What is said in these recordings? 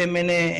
MNA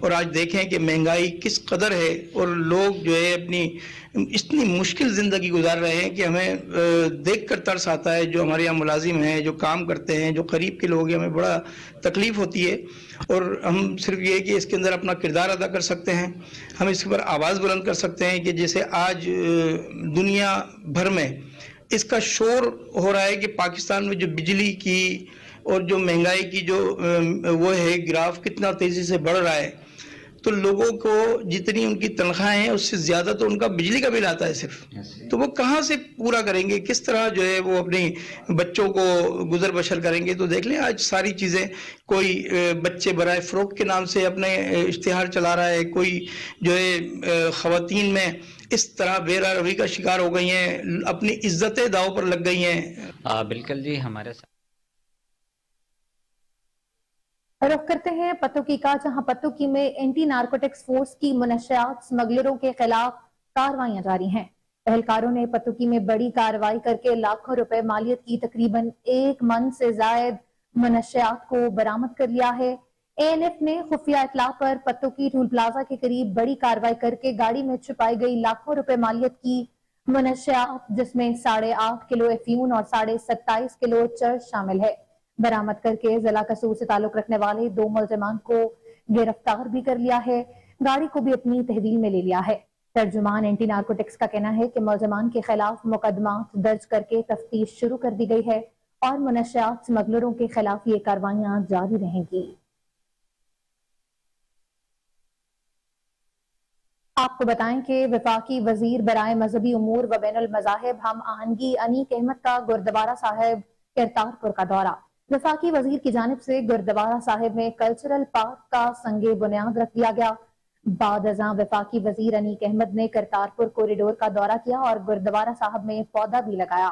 اور آج دیکھیں کہ مہنگائی کس قدر ہے اور لوگ جو ہے اپنی اتنی مشکل زندگی گزار رہے ہیں کہ ہمیں دیکھ کر ترس آتا ہے. جو ہمارے یہاں ملازم ہیں، جو کام کرتے ہیں، جو قریب کے لوگ ہیں، ہمیں بڑا تکلیف ہوتی ہے. اور ہم صرف یہ کہ اس کے اندر اپنا کردار ادا کر سکتے ہیں، ہم اس پر آواز بلند کر سکتے ہیں کہ جیسے آج دنیا بھر میں اس کا شور ہو رہا ہے کہ پاکستان میں جو بجلی کی اور جو مہنگائی کی جو وہ ہے گراف کتنا تیزی سے بڑھ رہا ہے. تو لوگوں کو جتنی ان کی تنخواہیں ہیں اس سے زیادہ تو ان کا بجلی کا بل آتا ہے صرف. تو وہ کہاں سے پورا کریں گے؟ کس طرح جو ہے وہ اپنی بچوں کو گزر بسر کریں گے؟ تو دیکھ لیں آج ساری چیزیں، کوئی بچے برائے فروخت کے نام سے اپنے اشتہار چلا رہا ہے، کوئی جو ہے خواتین میں اس طرح بے روی کا شکار ہو گئی ہیں، اپنی عزتیں داؤ پر لگ گئی ہیں. بالکل جی. ہمارے ساتھ رخ کرتے ہیں پتوکی کا، جہاں پتوکی میں اینٹی نارکوٹکس فورس کی منشیات اسمگلروں کے خلاف کارروائیاں جاری ہیں. اہلکاروں نے پتوکی میں بڑی کارروائی کر کے لاکھوں روپے مالیت کی تقریباً 1 من سے زائد منشیات کو برآمد کر لیا ہے. ANF نے خفیہ اطلاع پر پتوکی ٹول پلازا کے قریب بڑی کارروائی کر کے گاڑی میں چھپائی گئی لاکھوں روپے مالیت کی منشیات، جس میں 8.5 کلو افیون اور 27.5 کلو چرس شامل ہے، برآمد کر کے ضلع قصور سے تعلق رکھنے والے 2 ملزمان کو گرفتار بھی کر لیا ہے. گاڑی کو بھی اپنی تحویل میں لے لیا ہے. ترجمان اینٹی نارکوٹکس کا کہنا ہے کہ ملزمان کے خلاف مقدمات درج کر کے تفتیش شروع کر دی گئی ہے اور منشیات اسمگلروں کے خلاف یہ کارروائیاں جاری رہیں گی. آپ کو بتائیں کہ وفاقی وزیر برائے مذہبی امور و بین المذاہب ہم آہنگی انیق احمد کا گردوارہ صاحب کرتارپور کا دورہ. وفاقی وزیر کی جانب سے گردوارہ صاحب میں کلچرل پارک کا سنگ بنیاد رکھ دیا گیا. بعد ازاں وفاقی وزیر انیق احمد نے کرتارپور کوریڈور کا دورہ کیا اور گردوارہ صاحب میں پودا بھی لگایا.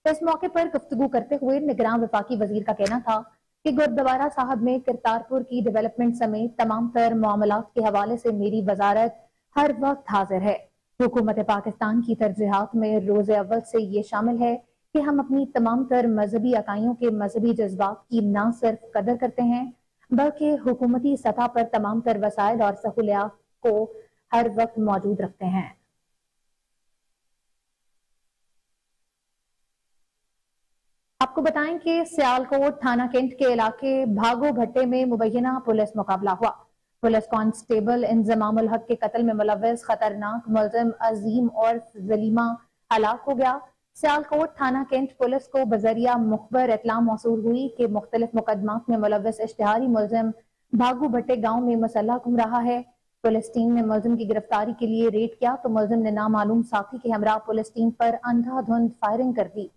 اس موقع پر گفتگو کرتے ہوئے نگراں وفاقی وزیر کا کہنا تھا کہ گردوارہ صاحب میں کرتارپور کی ڈیولپمنٹ سمیت تمام تر معاملات کے حوالے سے میری وزارت ہر وقت حاضر ہے. حکومت پاکستان کی ترجیحات میں روز اول سے یہ شامل ہے کہ ہم اپنی تمام تر مذہبی اکائیوں کے مذہبی جذبات کی نہ صرف قدر کرتے ہیں بلکہ حکومتی سطح پر تمام تر وسائل اور سہولیات کو ہر وقت موجود رکھتے ہیں. آپ کو بتائیں کہ سیالکوٹ تھانہ کینٹ کے علاقے بھاگو بھٹے میں مبینہ پولیس مقابلہ ہوا. پولیس کانسٹیبل انضمام الحق کے قتل میں ملوث خطرناک ملزم عظیم اور زلیمہ ہلاک ہو گیا. سیالکوٹ تھانہ کینٹ پولیس کو بذریعہ مخبر اطلاع موصول ہوئی کہ مختلف مقدمات میں ملوث اشتہاری ملزم بھاگو بھٹے گاؤں میں مسلح گھوم رہا ہے. پولیس ٹیم نے ملزم کی گرفتاری کے لیے ریڈ کیا تو ملزم نے نامعلوم ساتھی کے ہمراہ پولیس ٹیم پر اندھا دھند فائرنگ کر دی.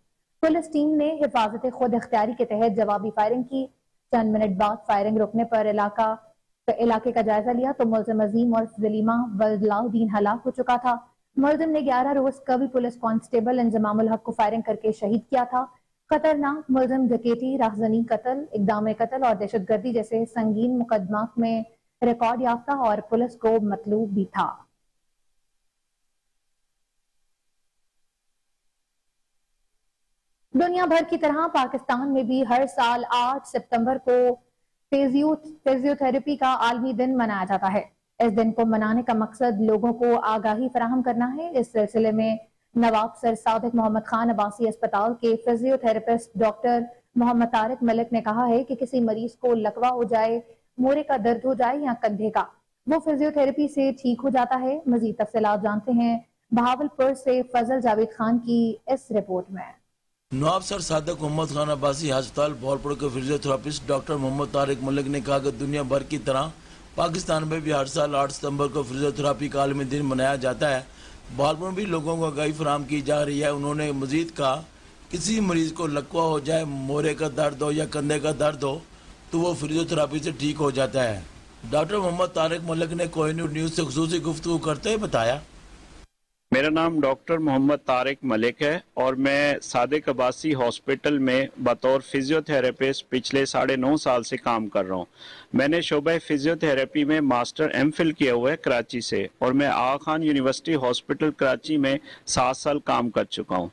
پولیس ٹیم نے حفاظت خود اختیاری کے تحت جوابی فائرنگ کی. چند منٹ بعد فائرنگ رکنے پر علاقے کا جائزہ لیا تو ملزم عظیم اور زلیمہ ولدلاؤدین ہلاک ہو چکا تھا. ملزم نے 11 روز قبل پولیس کانسٹیبل انضمام الحق کو فائرنگ کر کے شہید کیا تھا. خطرناک ملزم ڈکیتی، راہزنی قتل، اقدام قتل اور دہشت گردی جیسے سنگین مقدمات میں ریکارڈ یافتہ اور پولیس کو مطلوب بھی تھا. دنیا بھر کی طرح پاکستان میں بھی ہر سال 8 ستمبر کو فزیو تھراپی کا عالمی دن منایا جاتا ہے. اس دن کو منانے کا مقصد لوگوں کو آگاہی فراہم کرنا ہے. اس سلسلے میں نواب سر صادق محمد خان عباسی اسپتال کے فزیو تھراپسٹ ڈاکٹر محمد طارق ملک نے کہا ہے کہ کسی مریض کو لکوہ ہو جائے، موڑے کا درد ہو جائے یا کندھے کا، وہ فزیو تھراپی سے ٹھیک ہو جاتا ہے. مزید تفصیلات جانتے ہیں بہاولپور سے فضل جاوید خان کی اس رپورٹ میں. نواب سر صادق محمد خان عباسی ہسپتال بہاولپور کے فزیو تھراپسٹ ڈاکٹر محمد طارق ملک نے کہا کہ دنیا بھر کی طرح پاکستان میں بھی ہر سال 8 ستمبر کو فزیو تھراپی کا عالمی دن منایا جاتا ہے. بہاولپور میں بھی لوگوں کو آگاہی فراہم کی جا رہی ہے. انہوں نے مزید کہا کسی مریض کو لکوہ ہو جائے، موڑے کا درد ہو یا کندھے کا درد ہو تو وہ فزیو تھراپی سے ٹھیک ہو جاتا ہے. ڈاکٹر محمد طارق ملک نے کوئی نیوز سے خصوصی گفتگو کرتے ہوئے بتایا، میرا نام ڈاکٹر محمد طارق ملک ہے اور میں صادق عباسی ہاسپٹل میں بطور فزیو تھراپسٹ پچھلے 9.5 سال سے کام کر رہا ہوں. میں نے شعبہ فزیو تھراپی میں ماسٹر ایم فل کیا ہوا ہے کراچی سے، اور میں آغا خان یونیورسٹی ہاسپٹل کراچی میں 7 سال کام کر چکا ہوں.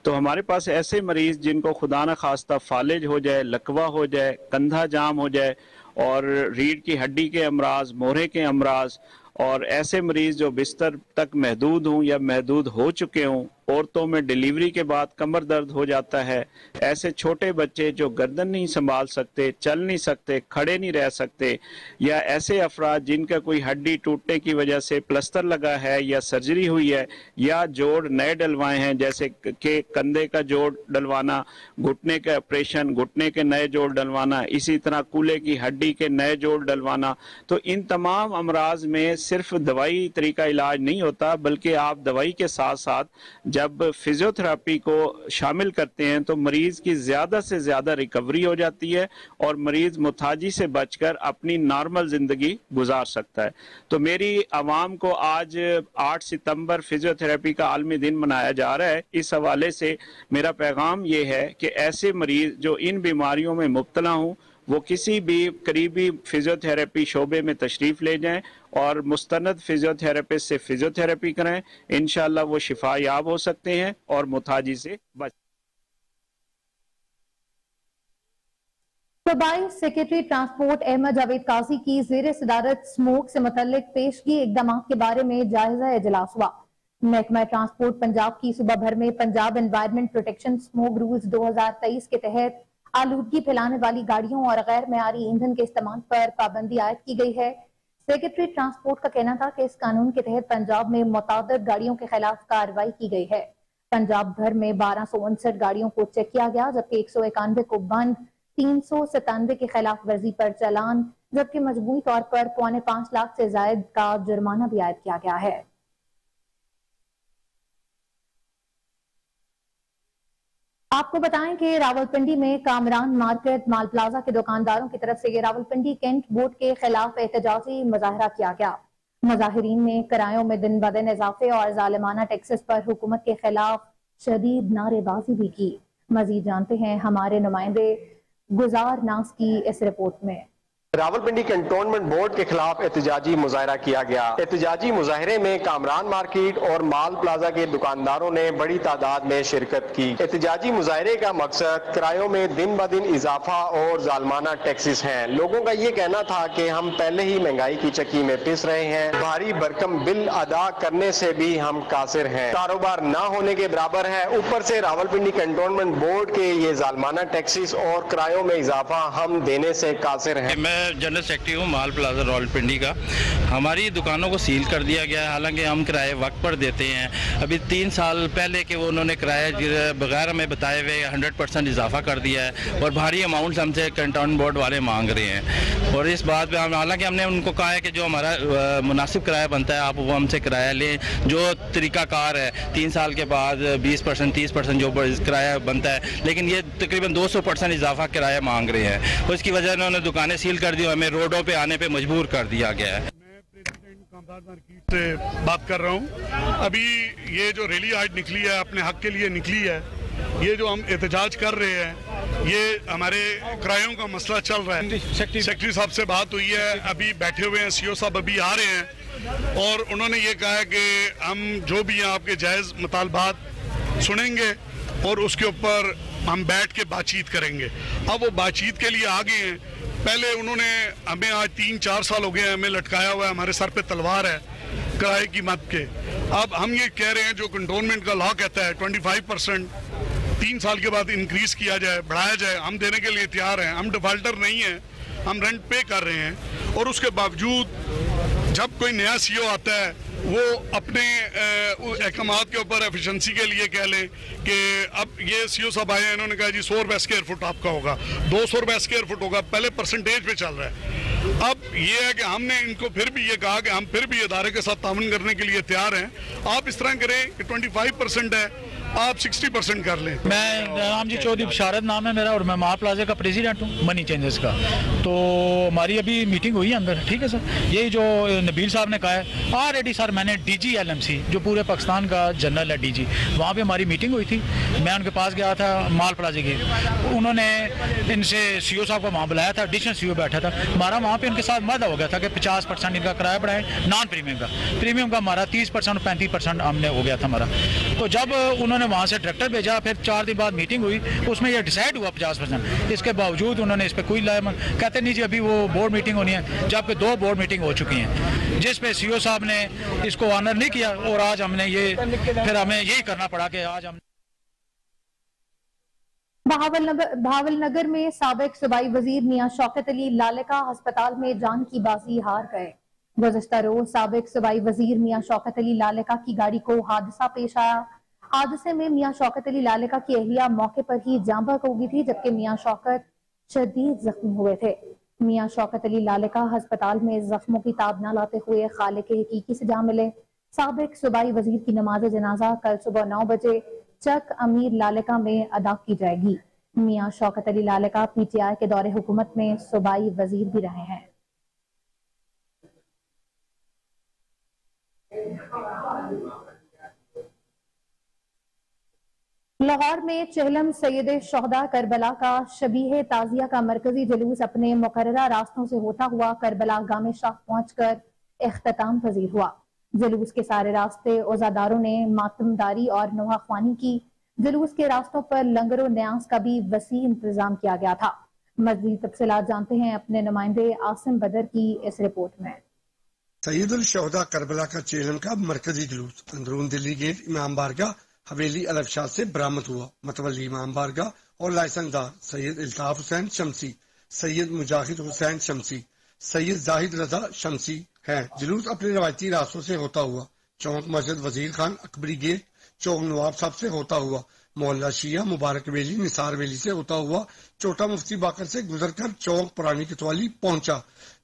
تو ہمارے پاس ایسے مریض جن کو خدا نخواستہ فالج ہو جائے، لکوہ ہو جائے، کندھا جام ہو جائے اور ریڑھ کی ہڈی کے امراض، مورے کے امراض، اور ایسے مریض جو بستر تک محدود ہوں یا محدود ہو چکے ہوں، عورتوں میں ڈیلیوری کے بعد کمر درد ہو جاتا ہے، ایسے چھوٹے بچے جو گردن نہیں سنبھال سکتے، چل نہیں سکتے، کھڑے نہیں رہ سکتے، یا ایسے افراد جن کا کوئی ہڈی ٹوٹنے کی وجہ سے پلسٹر لگا ہے یا سرجری ہوئی ہے یا جوڑ نئے ڈلوائے ہیں، جیسے کہ کندھے کا جوڑ ڈلوانا، گھٹنے کا آپریشن، گھٹنے کے نئے جوڑ ڈلوانا، اسی طرح کولے کی ہڈی کے نئے جوڑ ڈلوانا، تو ان تمام امراض میں صرف دوائی طریقہ علاج نہیں ہوتا، بلکہ آپ دوائی کے ساتھ ساتھ جب فزیوتھراپی کو شامل کرتے ہیں تو مریض کی زیادہ سے زیادہ ریکوری ہو جاتی ہے اور مریض متھاجی سے بچ کر اپنی نارمل زندگی گزار سکتا ہے۔ تو میری عوام کو آج 8 ستمبر فزیوتھراپی کا عالمی دن منایا جا رہا ہے، اس حوالے سے میرا پیغام یہ ہے کہ ایسے مریض جو ان بیماریوں میں مبتلا ہوں وہ کسی بھی قریبی فزیوتھراپی شعبے میں تشریف لے جائیں اور مستند فزیوتھراپسٹ سے فزیوتھراپی کریں، انشاءاللہ وہ شفا یاب ہو سکتے ہیں اور متھاجی سے بچ۔ صوبائی سیکرٹری ٹرانسپورٹ احمد جاوید قاضی کی زیر صدارت سموک سے متعلق پیشگی اقدامات کے بارے میں جائزہ اجلاس ہوا۔ محکمہ ٹرانسپورٹ پنجاب کی صوبہ بھر میں Punjab environment protection smoke rules 2023 کے تحت آلودگی پھیلانے والی گاڑیوں اور غیر معیاری ایندھن کے استعمال پر پابندی عائد کی گئی ہے۔ سیکرٹری ٹرانسپورٹ کا کہنا تھا کہ اس قانون کے تحت پنجاب میں متعدد گاڑیوں کے خلاف کارروائی کی گئی ہے۔ پنجاب بھر میں 1259 گاڑیوں کو چیک کیا گیا، جبکہ 191 کو بند، 397 کے خلاف ورزی پر چالان، جبکہ مجموعی طور پر 5.25 لاکھ سے زائد کا جرمانہ بھی عائد کیا گیا ہے۔ آپ کو بتائیں کہ راولپنڈی میں کامران مارکیٹ مال پلازا کے دکانداروں کی طرف سے راولپنڈی کینٹ بورڈ کے خلاف احتجاجی مظاہرہ کیا گیا۔ مظاہرین نے کرایوں میں دن بدن اضافے اور ظالمانہ ٹیکسز پر حکومت کے خلاف شدید نعرے بازی بھی کی۔ مزید جانتے ہیں ہمارے نمائندے گزار ناز کی اس رپورٹ میں۔ راولپنڈی کنٹونمنٹ بورڈ کے خلاف احتجاجی مظاہرہ کیا گیا۔ احتجاجی مظاہرے میں کامران مارکیٹ اور مال پلازا کے دکانداروں نے بڑی تعداد میں شرکت کی۔ احتجاجی مظاہرے کا مقصد کرایوں میں دن بدن اضافہ اور ظالمانہ ٹیکسز ہیں۔ لوگوں کا یہ کہنا تھا کہ ہم پہلے ہی مہنگائی کی چکی میں پس رہے ہیں، بھاری بھرکم بل ادا کرنے سے بھی ہم قاصر ہیں، کاروبار نہ ہونے کے برابر ہے، اوپر سے راولپنڈی کنٹونمنٹ بورڈ کے یہ ظالمانہ ٹیکسز اور کرایوں میں اضافہ ہم دینے سے قاصر ہیں۔ جنرل سیکرٹری ہوں مال پلازا راولپنڈی کا۔ ہماری دکانوں کو سیل کر دیا گیا ہے، حالانکہ ہم کرایہ وقت پر دیتے ہیں۔ ابھی 3 سال پہلے کہ انہوں نے کرایہ بغیر ہمیں بتائے ہوئے 100% اضافہ کر دیا ہے اور بھاری اماؤنٹس ہم سے کنٹونمنٹ بورڈ والے مانگ رہے ہیں۔ اور اس بات پہ حالانکہ ہم نے ان کو کہا ہے کہ جو ہمارا مناسب کرایہ بنتا ہے آپ وہ ہم سے کرایہ لیں، جو طریقہ کار ہے 3 سال کے بعد 20% 30% جو کرایہ بنتا ہے، لیکن یہ تقریباً 200% اضافہ کرایہ مانگ رہے ہیں۔ اس کی وجہ سے انہوں نے دکانیں سیل کر دی، ہمیں روڈوں پہ آنے پہ مجبور کر دیا گیا ہے۔ میں پریزیڈنٹ کامران مارکیٹ سے بات کر رہا ہوں۔ ابھی یہ جو ریلی آج نکلی ہے اپنے حق کے لیے نکلی ہے، یہ جو ہم احتجاج کر رہے ہیں یہ ہمارے کرایوں کا مسئلہ چل رہا ہے۔ سیکرٹری صاحب سے بات ہوئی ہے، ابھی بیٹھے ہوئے ہیں، سی او صاحب ابھی آ رہے ہیں اور انہوں نے یہ کہا ہے کہ ہم جو بھی آپ کے جائز مطالبات سنیں گے اور اس کے اوپر ہم بیٹھ کے بات چیت کریں گے۔ اب وہ بات چیت کے لیے آگے ہیں۔ پہلے انہوں نے ہمیں آج 3-4 سال ہو گئے ہیں، ہمیں لٹکایا ہوا ہے، ہمارے سر پہ تلوار ہے کرائے کی مت کے۔ اب ہم یہ کہہ رہے ہیں جو کنٹونمنٹ کا لا کہتا ہے 25% 3 سال کے بعد انکریز کیا جائے، بڑھایا جائے، ہم دینے کے لیے تیار ہیں۔ ہم ڈیفالٹر نہیں ہیں، ہم رینٹ پے کر رہے ہیں اور اس کے باوجود جب کوئی نیا سی او آتا ہے وہ اپنے احکامات کے اوپر ایفیشنسی کے لیے کہہ لیں کہ اب یہ سی او صاحب آئے ہیں، انہوں نے کہا جی 100 روپے اسکوائر فٹ آپ کا ہوگا، 200 روپے اسکوائر فٹ ہوگا، پہلے پرسنٹیج پہ چل رہا ہے۔ اب یہ ہے کہ ہم نے ان کو پھر بھی یہ کہا کہ ہم پھر بھی ادارے کے ساتھ تعاون کرنے کے لیے تیار ہیں۔ آپ اس طرح کریں کہ 25% ہے، آپ 60% کر لیں۔ میں نام جی چودھری بشارت نام ہے میرا اور میں مال پلازا کا پریزیڈنٹ ہوں منی چینجز کا۔ تو ہماری ابھی میٹنگ ہوئی ہے اندر، ٹھیک ہے سر، یہی جو نبیل صاحب نے کہا ہے آلریڈی سر میں نے D G L M C جو پورے پاکستان کا جنرل ہے ڈی جی، وہاں پہ ہماری میٹنگ ہوئی تھی میں ان کے پاس گیا تھا مال پلازے کی، انہوں نے ان سے سی او صاحب کو وہاں بلایا تھا، ایڈیشنل سی او بیٹھا تھا، ہمارا وہاں پہ ان کے ساتھ معاہدہ ہو گیا تھا کہ 50% ان کا کرایہ بڑھائیں نان پریمیم کا، پریمیم کا ہمارا 30% 35% ہم نے ہو گیا تھا ہمارا۔ تو جب انہوں نے وہاں سے ڈائریکٹر بھیجا، پھر 4 دن بعد میٹنگ ہوئی، اس میں یہ ڈیسائیڈ ہوا 50%، اس کے باوجود انہوں نے اس پہ کوئی کہتے نہیں جی ابھی وہ بورڈ میٹنگ ہونی ہے، جبکہ 2 بورڈ میٹنگ ہو چکی ہیں جس پہ سی او صاحب نے اس کو آنر نہیں کیا، اور آج ہم نے یہ پھر ہمیں یہی کرنا پڑا کہ آج ہم بہاول نگر میں سابق صوبائی وزیر میاں شوکت علی لالکا ہسپتال میں جان کی بازی ہار گئے۔ گزشتہ روز سابق صوبائی وزیر میاں شوکت علی لالکا کی گاڑی کو حادثہ پیش آیا۔ حادثے میں میاں شوکت علی لالکا کی اہلیہ موقع پر ہی جاں بحق ہو گئی تھی، جبکہ میاں شوکت شدید زخمی ہوئے تھے۔ میاں شوکت علی لالکا ہسپتال میں زخموں کی تاب نہ لاتے ہوئے خالق حقیقی سے جا ملے۔ سابق صوبائی وزیر کی نماز جنازہ کل صبح 9 بجے چک امیر لالکا میں ادا کی جائے گی۔ میاں Shaukat Ali لالکا P T I کے دور حکومت میں صوبائی وزیر بھی رہے ہیں۔ لاہور میں چہلم سید شہداء کربلا کا شبیہ تعزیہ کا مرکزی جلوس اپنے مقررہ راستوں سے ہوتا ہوا کربلا گام شاہ پہنچ کر اختتام پذیر ہوا۔ جلوس کے سارے راستے عزاداروں نے ماتمداری اور نوحہ خوانی کی۔ جلوس کے راستوں پر لنگر و نیاز کا بھی وسیع انتظام کیا گیا تھا۔ مزید تفصیلات جانتے ہیں اپنے نمائندے عاصم بدر کی اس رپورٹ میں۔ سید الشہداء کربلا کا چیلم کا مرکزی جلوس اندرون دلی گیٹ امام بارگاہ حویلی الف شاہ سے برآمد ہوا۔ متولی امام بارگاہ اور لائسنس دار سید الطاف حسین شمسی، سید مجاہد حسین شمسی، سید زاہد رضا شمسی ہیں۔ جلوس اپنے روایتی راستوں سے ہوتا ہوا چوک مسجد وزیر خان اکبری گیٹ، چوک نواب صاحب سے ہوتا ہوا محلہ شیعہ مبارک ویلی نثار ویلی سے ہوتا ہوا چوٹا مفتی باقر سے گزر کر چوک پرانی کتوالی پہنچا،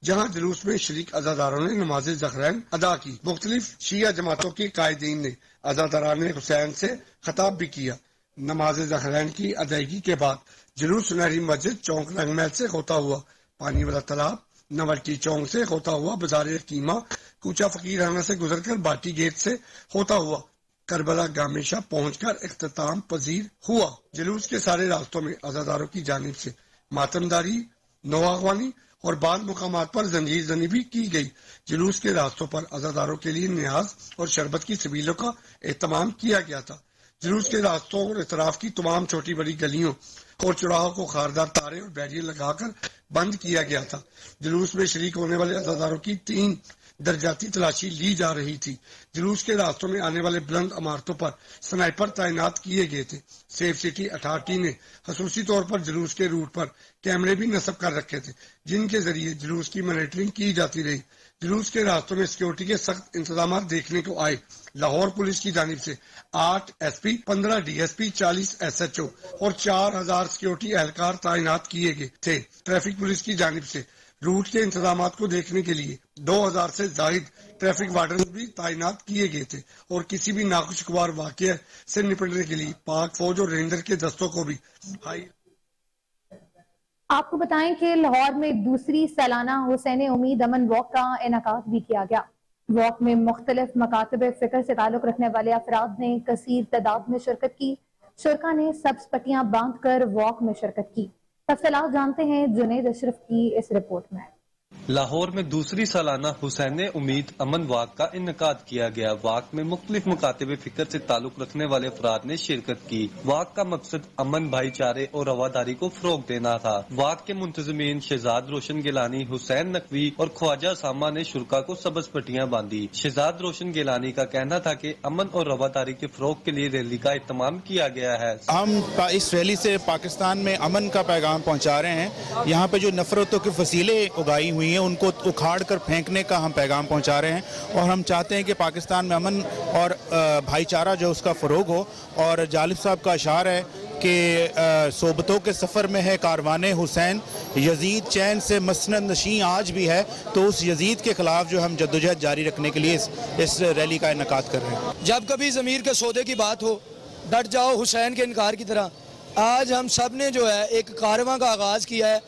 جہاں جلوس میں شریک عزاداروں نے نماز زخرین ادا کی۔ مختلف شیعہ جماعتوں کے قائدین نے عزاداران حسین سے خطاب بھی کیا۔ نماز زخرین کی ادائیگی کے بعد جلوس سنہری مسجد چوک رنگ محل سے ہوتا ہوا پانی والا تالاب، نولٹی چوک سے ہوتا ہوا بازار قیمہ، کوچہ فقیر خانہ سے گزر کر باٹی گیٹ سے ہوتا ہوا کربلا گام شاہ پہنچ کر اختتام پذیر ہوا۔ جلوس کے سارے راستوں میں عزاداروں کی جانب سے ماتمداری، نوحہ خوانی اور بعض مقامات پر زنجیر زنی بھی کی گئی۔ جلوس کے راستوں پر عزاداروں کے لیے نیاز اور شربت کی سبیلوں کا اہتمام کیا گیا تھا۔ جلوس کے راستوں اور اطراف کی تمام چھوٹی بڑی گلیوں اور چوراہوں کو خاردار تارے اور بیریئر لگا کر بند کیا گیا تھا۔ جلوس میں شریک ہونے والے عزاداروں کی 3 درجاتی تلاشی لی جا رہی تھی۔ جلوس کے راستوں میں آنے والے بلند عمارتوں پر سنائپر تعینات کیے گئے تھے۔ سیف سٹی اتھارٹی نے خصوصی طور پر جلوس کے روٹ پر کیمرے بھی نصب کر رکھے تھے، جن کے ذریعے جلوس کی مانیٹرنگ کی جاتی رہی۔ جلوس کے راستوں میں سیکورٹی کے سخت انتظامات دیکھنے کو آئے۔ لاہور پولیس کی جانب سے 8 S P, 15 D S P, 40 S H O اور 4000 سیکورٹی اہلکار تعینات کیے گئے تھے۔ ٹریفک پولیس کی جانب سے روٹ کے انتظامات کو دیکھنے کے لیے 2000 سے زائد ٹریفک وارڈنز بھی تعینات کیے گئے تھے، اور کسی بھی ناخوشگوار واقعے سے نپٹنے کے لیے پاک فوج اور رینجر کے دستوں کو بھی آپ کو بتائیں کہ لاہور میں دوسری سالانہ حسین امید امن واک کا انعقاد بھی کیا گیا۔ واک میں مختلف مکاتب فکر سے تعلق رکھنے والے افراد نے کثیر تعداد میں شرکت کی۔ شرکا نے سبز پٹیاں باندھ کر واک میں شرکت کی۔ تفصیلات جانتے ہیں جنید اشرف کی اس رپورٹ میں۔ لاہور میں دوسری سالانہ حسین امید امن واک کا انعقاد کیا گیا۔ واک میں مختلف مکاتب فکر سے تعلق رکھنے والے افراد نے شرکت کی۔ واک کا مقصد امن، بھائی چارے اور رواداری کو فروغ دینا تھا۔ واک کے منتظمین شہزاد روشن گیلانی، حسین نقوی اور خواجہ اسامہ نے شرکا کو سبز پٹیاں باندھی۔ شہزاد روشن گیلانی کا کہنا تھا کہ امن اور رواداری کے فروغ کے لیے ریلی کا اہتمام کیا گیا ہے۔ ہم اس ریلی سے پاکستان میں امن کا پیغام پہنچا رہے ہیں۔ یہاں پہ جو نفرتوں کے فصیلیں اگائی ہوئی ہیں ان کو اکھاڑ کر پھینکنے کا ہم پیغام پہنچا رہے ہیں، اور ہم چاہتے ہیں کہ پاکستان میں امن اور بھائی چارہ جو اس کا فروغ ہو۔ اور جالب صاحب کا اشعار ہے کہ صحبتوں کے سفر میں ہے کاروان حسین، یزید چین سے مسند نشین آج بھی ہے، تو اس یزید کے خلاف جو ہم جدوجہد جاری رکھنے کے لیے اس ریلی کا انعقاد کر رہے ہیں۔ جب کبھی ضمیر کے سودے کی بات ہو، ڈٹ جاؤ حسین کے انکار کی طرح۔ آج ہم سب نے جو ہے ایک کارواں کا آغاز کیا ہے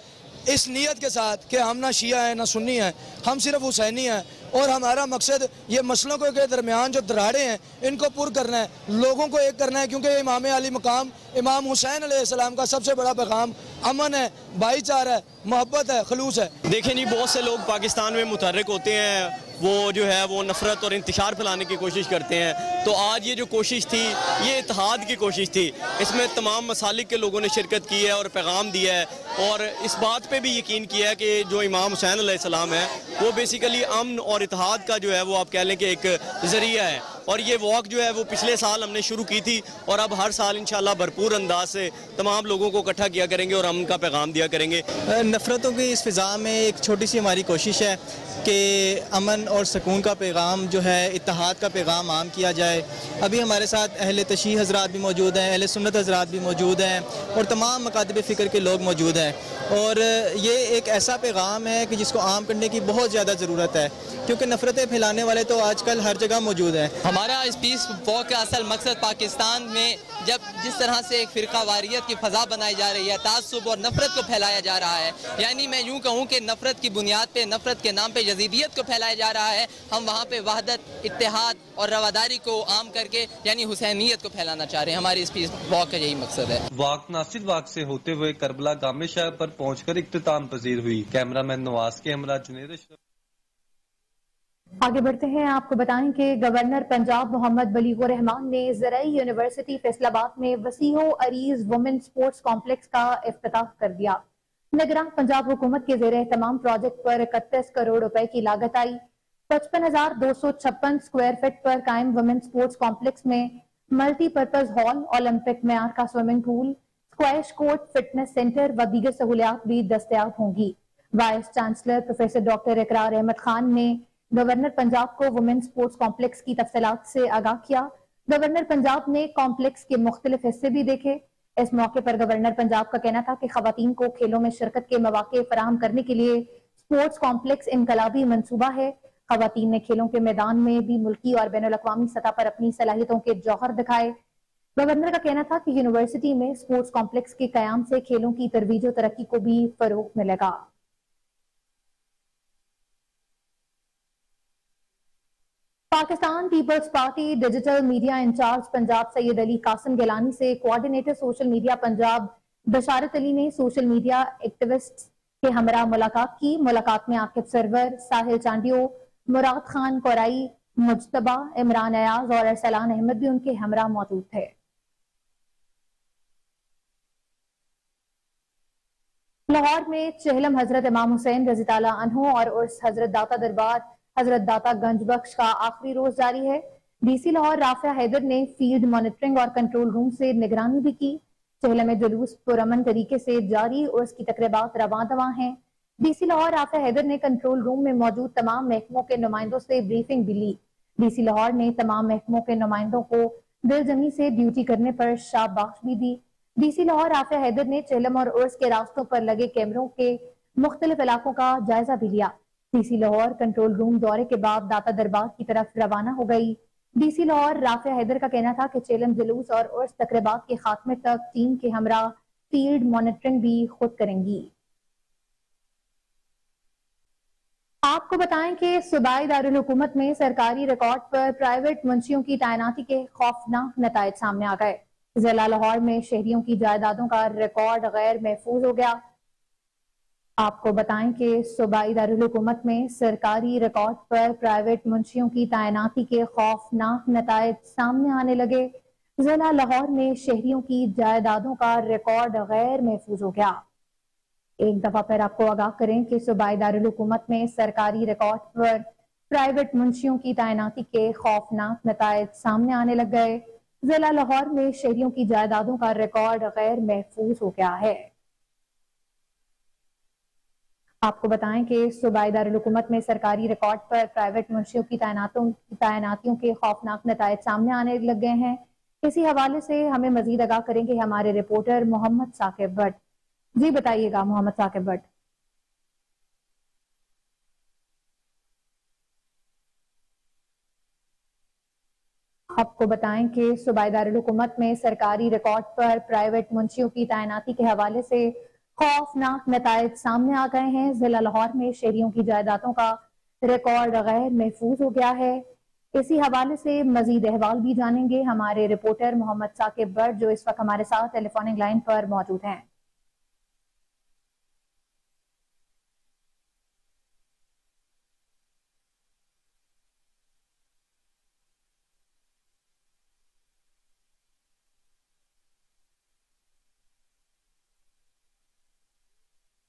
اس نیت کے ساتھ کہ ہم نہ شیعہ ہیں نہ سنی ہیں، ہم صرف حسینی ہیں۔ اور ہمارا مقصد یہ مسلوں کے درمیان جو دراڑیں ہیں ان کو پر کرنا ہے، لوگوں کو ایک کرنا ہے، کیونکہ امام علی مقام امام حسین علیہ السلام کا سب سے بڑا پیغام امن ہے، بھائی چارہ ہے، محبت ہے، خلوص ہے۔ دیکھیں جی، بہت سے لوگ پاکستان میں متحرک ہوتے ہیں، وہ جو ہے وہ نفرت اور انتشار پھیلانے کی کوشش کرتے ہیں، تو آج یہ جو کوشش تھی یہ اتحاد کی کوشش تھی، اس میں تمام مسالک کے لوگوں نے شرکت کی ہے اور پیغام دیا ہے، اور اس بات پہ بھی یقین کیا ہے کہ جو امام حسین علیہ السلام ہے وہ بیسیکلی امن اور اتحاد کا جو ہے وہ آپ کہہ لیں کہ ایک ذریعہ ہے، اور یہ واک جو ہے وہ پچھلے سال ہم نے شروع کی تھی، اور اب ہر سال انشاءاللہ بھرپور انداز سے تمام لوگوں کو اکٹھا کیا کریں گے اور امن کا پیغام دیا کریں گے۔ نفرتوں کی اس فضا میں ایک چھوٹی سی ہماری کوشش ہے کہ امن اور سکون کا پیغام جو ہے، اتحاد کا پیغام عام کیا جائے۔ ابھی ہمارے ساتھ اہل تشیع حضرات بھی موجود ہیں، اہل سنت حضرات بھی موجود ہیں، اور تمام مکاتب فکر کے لوگ موجود ہیں، اور یہ ایک ایسا پیغام ہے کہ جس کو عام کرنے کی بہت زیادہ ضرورت ہے، کیونکہ نفرتیں پھیلانے والے تو آج کل ہر جگہ موجود ہیں۔ ہمارا اس پیس واک کا اصل مقصد پاکستان میں جس طرح سے ایک فرقہ واریت کی فضا بنائی جا رہی ہے، تعصب اور نفرت کو پھیلایا جا رہا ہے، یعنی میں یوں کہوں کہ نفرت کی بنیاد پہ، نفرت کے نام پہ یزیدیت کو پھیلایا جا رہا ہے، ہم وہاں پہ وحدت، اتحاد اور رواداری کو عام کر کے یعنی حسینیت کو پھیلانا چاہ رہے ہیں۔ ہماری اس پیس واک کا یہی مقصد ہے۔ واک ناصر باغ سے ہوتے ہوئے کربلا گامے شہر پر پہنچ کر اختتام پذیر ہوئی۔ کیمرہ مین نواز کے ہمراہ جنید اشرف۔ آگے بڑھتے ہیں، آپ کو بتائیں کہ گورنر پنجاب محمد بلیغ الرحمان نے زرعی یونیورسٹی فیصل آباد میں وسیع و عریض وومن سپورٹس کمپلیکس کا افتتاح کر دیا۔ نگراں پنجاب حکومت کے زیر اہتمام پروجیکٹ پر 31 کروڑ روپے کی لاگت آئی۔ 55,256 اسکوائر فٹ پر قائم وومن سپورٹس کمپلیکس میں ملٹی پرپز ہال، اولمپک معیار کا swimming pool, squash court, fitness centre و دیگر سہولیات بھی دستیاب ہوں گی۔ وائس چانسلر پروفیسر ڈاکٹر اقرار احمد خان نے گورنر پنجاب کو وومن سپورٹس کمپلیکس کی تفصیلات سے آگاہ کیا۔ گورنر پنجاب نے کمپلیکس کے مختلف حصے بھی دیکھے۔ اس موقع پر گورنر پنجاب کا کہنا تھا کہ خواتین کو کھیلوں میں شرکت کے مواقع فراہم کرنے کے لیے سپورٹس کمپلیکس انقلابی منصوبہ ہے۔ خواتین نے کھیلوں کے میدان میں بھی ملکی اور بین الاقوامی سطح پر اپنی صلاحیتوں کے جوہر دکھائے۔ گورنر کا کہنا تھا کہ یونیورسٹی میں سپورٹس کمپلیکس کے قیام سے کھیلوں کی ترویج و ترقی کو بھی فروغ ملے گا۔ Pakistan Peoples Party digital media incharge Punjab Syed Ali Qasim Gilani سے کوارڈینیٹر سوشل میڈیا پنجاب بشارت علی نے سوشل میڈیا ایکٹیوسٹ کے ہمراہ ملاقات کی۔ ملاقات میں عاقب سرور، ساحل چانڈیو، مراد خان کورائی، مجتبہ، عمران ایاز اور ارسلان احمد بھی ان کے ہمراہ موجود تھے۔ لاہور میں چہلم حضرت امام حسین رضی اللہ عنہ اور عرس حضرت داتا دربار حضرت داتا گنج بخش کا آخری روز جاری ہے۔ ڈی سی لاہور رافع حیدر نے فیلڈ مانیٹرنگ اور کنٹرول روم سے نگرانی بھی کی۔ چہلم میں جلوس پرامن طریقے سے جاری، عرس کی تقریبات رواں دواں ہیں۔ ڈی سی لاہور رافع حیدر نے کنٹرول روم میں موجود تمام محکموں کے نمائندوں سے بریفنگ بھی لی۔ ڈی سی لاہور نے تمام محکموں کے نمائندوں کو دل جمی سے ڈیوٹی کرنے پر شاباش بھی دی۔ ڈی سی لاہور رافع حیدر نے چہلم اور عرس کے راستوں پر لگے کیمروں کے مختلف علاقوں کا جائزہ بھی لیا۔ D C Lahore control room دورے کے بعد داتا دربار کی طرف روانہ ہو گئی۔ ڈی سی لاہور رافع حیدر کا کہنا تھا کہ چہلم جلوس اور عرس تقریبات کے خاتمے تک ٹیم کے ہمراہ فیلڈ مانیٹرنگ بھی خود کریں گی۔ آپ کو بتائیں کہ صوبائی دارالحکومت میں سرکاری ریکارڈ پر پرائیویٹ منشیوں کی تعیناتی کے خوفناک نتائج سامنے آ گئے۔ ضلع لاہور میں شہریوں کی جائیدادوں کا ریکارڈ غیر محفوظ ہو گیا۔ آپ کو بتائیں کہ صوبائی دارالحکومت میں سرکاری ریکارڈ پر پرائیویٹ منشیوں کی تعیناتی کے خوفناک نتائج سامنے آنے لگے۔ ضلع لاہور میں شہریوں کی جائیدادوں کا ریکارڈ غیر محفوظ ہو گیا۔ ایک دفعہ پھر آپ کو آگاہ کریں کہ صوبائی دارالحکومت میں سرکاری ریکارڈ پر پرائیویٹ منشیوں کی تعیناتی کے خوفناک نتائج سامنے آنے لگ گئے۔ ضلع لاہور میں شہریوں کی جائیدادوں کا ریکارڈ غیر محفوظ ہو گیا ہے۔ آپ کو بتائیں کہ صوبائی دارالحکومت میں سرکاری ریکارڈ پر پرائیویٹ منشیوں کی تعیناتیوں کے خوفناک نتائج سامنے آنے لگ گئے ہیں۔ اسی حوالے سے ہمیں مزید آگاہ کریں گے ہمارے رپورٹر محمد ثاقب بٹ۔ جی بتائیے گا محمد ثاقب بٹ۔ آپ کو بتائیں کہ صوبائی دارالحکومت میں سرکاری ریکارڈ پر پرائیویٹ منشیوں کی تعیناتی کے حوالے سے خوفناک نتائج سامنے آ گئے ہیں۔ ضلع لاہور میں شہریوں کی جائیدادوں کا ریکارڈ غیر محفوظ ہو گیا ہے۔ اسی حوالے سے مزید احوال بھی جانیں گے ہمارے رپورٹر محمد ثاقب بٹ جو اس وقت ہمارے ساتھ ٹیلی فونک لائن پر موجود ہیں۔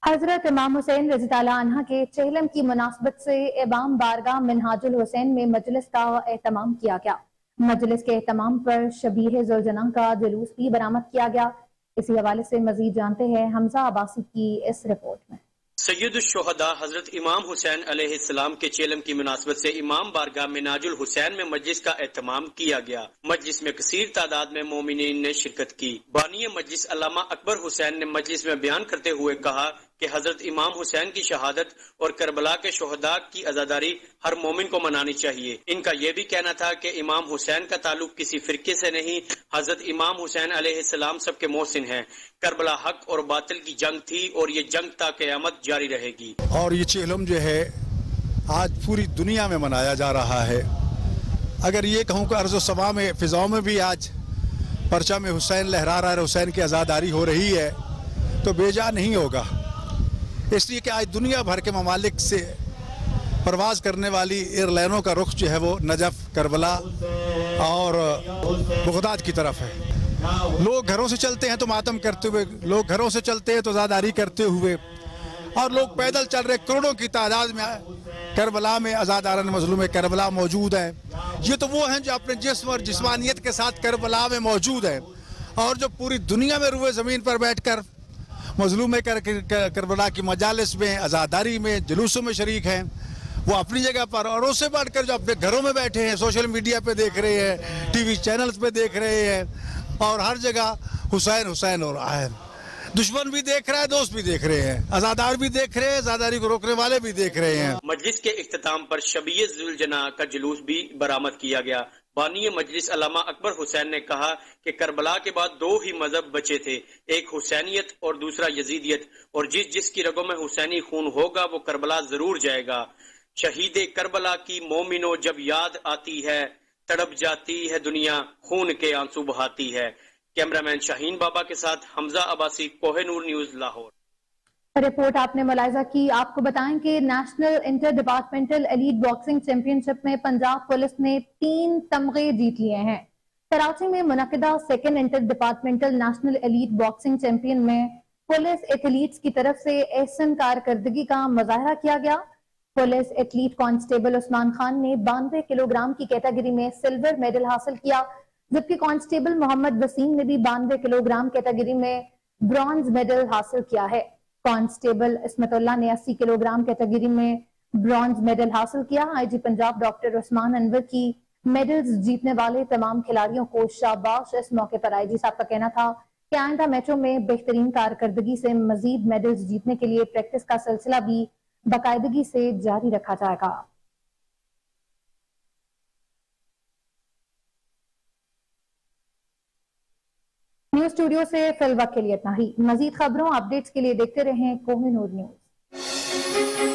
حضرت امام حسین رضی اللہ عنہ کے چہلم کی مناسبت سے امام بارگاہ منہاج الحسین میں مجلس کا اہتمام کیا گیا۔ مجلس کے اہتمام پر شبیہ ذوالجناح کا جلوس بھی برآمد کیا گیا۔ اسی حوالے سے مزید جانتے ہیں حمزہ عباسی کی اس رپورٹ میں۔ سید الشہداء حضرت امام حسین علیہ السلام کے چیلم کی مناسبت سے امام بارگاہ منہاج الحسین میں مجلس کا اہتمام کیا گیا۔ مجلس میں کثیر تعداد میں مومنین نے شرکت کی۔ بانی مجلس علامہ اکبر حسین نے مجلس میں بیان کرتے ہوئے کہا کہ حضرت امام حسین کی شہادت اور کربلا کے شہداء کی عزاداری ہر مومن کو منانی چاہیے۔ ان کا یہ بھی کہنا تھا کہ امام حسین کا تعلق کسی فرقے سے نہیں، حضرت امام حسین علیہ السلام سب کے محسن ہیں۔ کربلا حق اور باطل کی جنگ تھی اور یہ جنگ تا قیامت جاری رہے گی۔ اور یہ چہلم جو ہے آج پوری دنیا میں منایا جا رہا ہے۔ اگر یہ کہوں کہ ارض و سما میں فضاؤں میں بھی آج پرچم حسین لہرا رہا ہے، حسین کی عزاداری ہو رہی ہے تو بے جا نہیں ہوگا، اس لیے کہ آج دنیا بھر کے ممالک سے پرواز کرنے والی ایئر لائنوں کا رخ جو ہے وہ نجف، کربلا اور بغداد کی طرف ہے۔ لوگ گھروں سے چلتے ہیں تو ماتم کرتے ہوئے، لوگ گھروں سے چلتے ہیں تو عزاداری کرتے ہوئے، اور لوگ پیدل چل رہے کروڑوں کی تعداد میں کربلا میں عزاداران مظلوم کربلا موجود ہیں۔ یہ تو وہ ہیں جو اپنے جسم اور جسمانیت کے ساتھ کربلا میں موجود ہیں، اور جو پوری دنیا میں روئے زمین پر بیٹھ کر مظلوم کربلا کی مجالس میں، عزاداری میں، جلوسوں میں شریک ہیں، وہ اپنی جگہ پر، اور اس سے بڑھ کر جو اپنے گھروں میں بیٹھے ہیں، سوشل میڈیا پہ دیکھ رہے ہیں، ٹی وی چینلز پہ دیکھ رہے ہیں، اور ہر جگہ حسین حسین ہو رہا ہے۔ دشمن بھی دیکھ رہا ہے، دوست بھی دیکھ رہے ہیں، عزادار بھی دیکھ رہے ہیں، عزاداری کو روکنے والے بھی دیکھ رہے ہیں۔ مجلس کے اختتام پر شبیہ ذوالجناح کا جلوس بھی برآمد کیا گیا۔ بانی مجلس علامہ اکبر حسین نے کہا کہ کربلا کے بعد دو ہی مذہب بچے تھے، ایک حسینیت اور دوسرا یزیدیت، اور جس کی رگوں میں حسینی خون ہوگا وہ کربلا ضرور جائے گا۔ شہید کربلا کی مومنوں جب یاد آتی ہے، تڑپ جاتی ہے دنیا، خون کے آنسو بہاتی ہے۔ کیمرامین شاہین بابا کے ساتھ حمزہ عباسی، کوہ نور نیوز، لاہور۔ رپورٹ آپ نے ملاحظہ کی۔ آپ کو بتائیں کہ national inter departmental elite boxing championship میں پنجاب پولیس نے 3 تمغے جیت لیے ہیں۔ کراچی میں منعقدہ second inter departmental national elite boxing champion میں پولیس ایتھلیٹس کی طرف سے احسن کارکردگی کا مظاہرہ کیا گیا۔ Police athlete constable Usman Khan نے 92 کلو گرام کی کیٹیگری میں سلور میڈل حاصل کیا، جبکہ کانسٹیبل محمد وسیم نے بھی 92 کلو گرام کیٹیگری میں برونز میڈل حاصل کیا ہے۔ کانسٹیبل اسمت اللہ نے 80 کلو گرام کیٹیگری میں برونز میڈل حاصل کیا۔ آئی جی پنجاب ڈاکٹر عثمان انور کی میڈلز جیتنے والے تمام کھلاڑیوں کو شاباش۔ اس موقع پر آئی جی صاحب کا کہنا تھا کہ آئندہ میچوں میں بہترین کارکردگی سے مزید میڈلز جیتنے کے لیے پریکٹس کا سلسلہ بھی باقاعدگی سے جاری رکھا جائے گا۔ نیوز اسٹوڈیو سے فی الوقت کے لیے اتنا ہی۔ مزید خبروں اپڈیٹس کے لیے دیکھتے رہیں کوہ نور نیوز۔